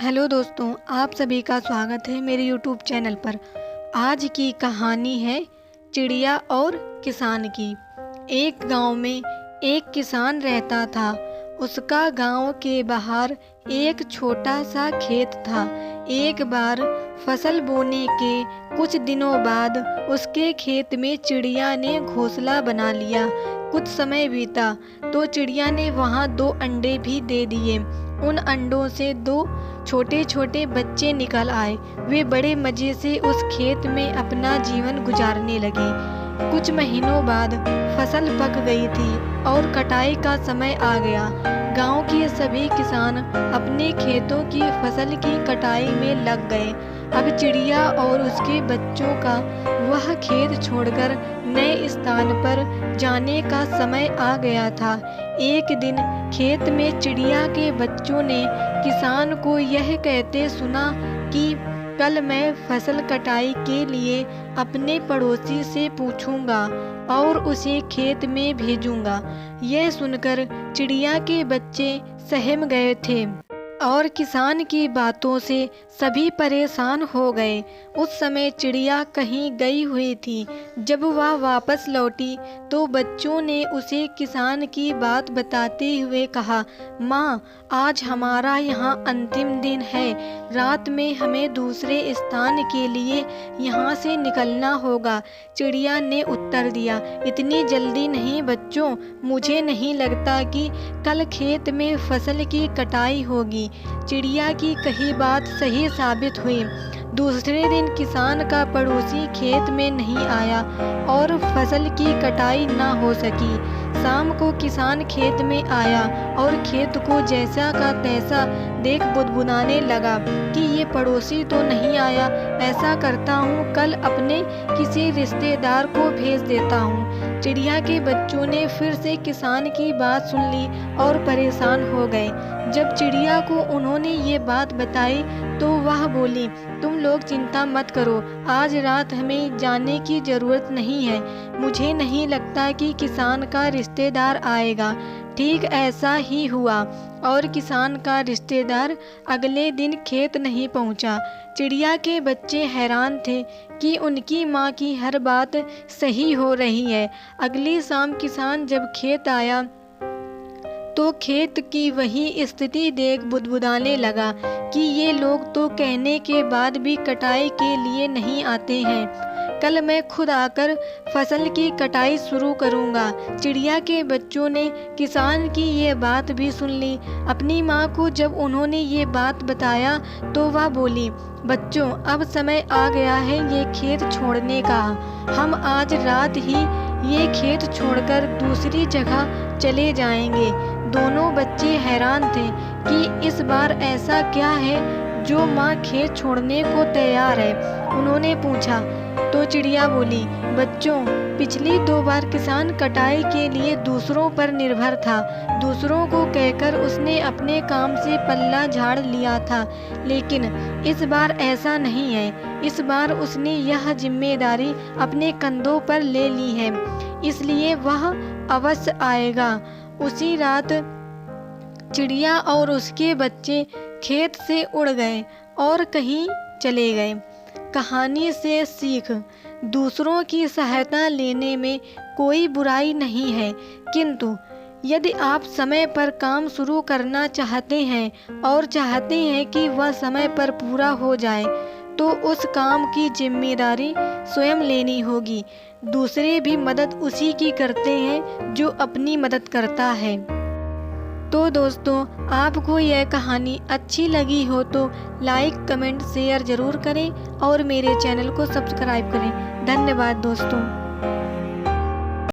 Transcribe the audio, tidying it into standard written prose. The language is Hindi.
हेलो दोस्तों, आप सभी का स्वागत है मेरे यूट्यूब चैनल पर। आज की कहानी है चिड़िया और किसान की। एक गांव में एक किसान रहता था। उसका गांव के बाहर एक छोटा सा खेत था। एक बार फसल बोने के कुछ दिनों बाद उसके खेत में चिड़िया ने घोंसला बना लिया। कुछ समय बीता तो चिड़िया ने वहां 2 अंडे भी दे दिए। उन अंडों से 2 छोटे छोटे बच्चे निकल आए। वे बड़े मज़े से उस खेत में अपना जीवन गुजारने लगे। कुछ महीनों बाद फसल पक गई थी और कटाई का समय आ गया। गांव के सभी किसान अपने खेतों की फसल की कटाई में लग गए। अब चिड़िया और उसके बच्चों का वह खेत छोड़कर नए स्थान पर जाने का समय आ गया था। एक दिन खेत में चिड़िया के बच्चों ने किसान को यह कहते सुना कि कल मैं फसल कटाई के लिए अपने पड़ोसी से पूछूंगा और उसे खेत में भेजूंगा। यह सुनकर चिड़िया के बच्चे सहम गए थे और किसान की बातों से सभी परेशान हो गए। उस समय चिड़िया कहीं गई हुई थी। जब वह वापस लौटी तो बच्चों ने उसे किसान की बात बताते हुए कहा, माँ, आज हमारा यहाँ अंतिम दिन है। रात में हमें दूसरे स्थान के लिए यहाँ से निकलना होगा। चिड़िया ने उत्तर दिया, इतनी जल्दी नहीं बच्चों, मुझे नहीं लगता कि कल खेत में फसल की कटाई होगी। चिड़िया की कही बात सही साबित हुई। दूसरे दिन किसान का पड़ोसी खेत में नहीं आया और फसल की कटाई ना हो सकी। शाम को किसान खेत में आया और खेत को जैसा का तैसा देख बुदबुदाने लगा कि ये पड़ोसी तो नहीं आया। ऐसा करता हूँ, कल अपने किसी रिश्तेदार को भेज देता हूँ। चिड़िया के बच्चों ने फिर से किसान की बात सुन ली और परेशान हो गए। जब चिड़िया को उन्होंने ये बात बताई तो वह बोली, तुम लोग चिंता मत करो, आज रात हमें जाने की ज़रूरत नहीं है। मुझे नहीं लगता कि किसान का रिश्तेदार आएगा। ठीक ऐसा ही हुआ और किसान का रिश्तेदार अगले दिन खेत नहीं पहुंचा। चिड़िया के बच्चे हैरान थे कि उनकी माँ की हर बात सही हो रही है। अगली शाम किसान जब खेत आया तो खेत की वही स्थिति देख बुदबुदाने लगा कि ये लोग तो कहने के बाद भी कटाई के लिए नहीं आते हैं। कल मैं खुद आकर फसल की कटाई शुरू करूंगा। चिड़िया के बच्चों ने किसान की ये बात भी सुन ली। अपनी माँ को जब उन्होंने ये बात बताया तो वह बोली, बच्चों, अब समय आ गया है ये खेत छोड़ने का। हम आज रात ही ये खेत छोड़कर दूसरी जगह चले जाएंगे। दोनों बच्चे हैरान थे कि इस बार ऐसा क्या है जो माँ खेत छोड़ने को तैयार है। उन्होंने पूछा तो चिड़िया बोली, बच्चों, पिछली 2 बार किसान कटाई के लिए दूसरों पर निर्भर था। दूसरों को कहकर उसने अपने काम से पल्ला झाड़ लिया था, लेकिन इस बार ऐसा नहीं है। इस बार उसने यह जिम्मेदारी अपने कंधों पर ले ली है, इसलिए वह अवश्य आएगा। उसी रात चिड़िया और उसके बच्चे खेत से उड़ गए और कहीं चले गए। कहानी से सीख, दूसरों की सहायता लेने में कोई बुराई नहीं है, किंतु यदि आप समय पर काम शुरू करना चाहते हैं और चाहते हैं कि वह समय पर पूरा हो जाए, तो उस काम की जिम्मेदारी स्वयं लेनी होगी। दूसरे भी मदद उसी की करते हैं जो अपनी मदद करता है। तो दोस्तों, आपको यह कहानी अच्छी लगी हो तो लाइक, कमेंट, शेयर ज़रूर करें और मेरे चैनल को सब्सक्राइब करें। धन्यवाद दोस्तों।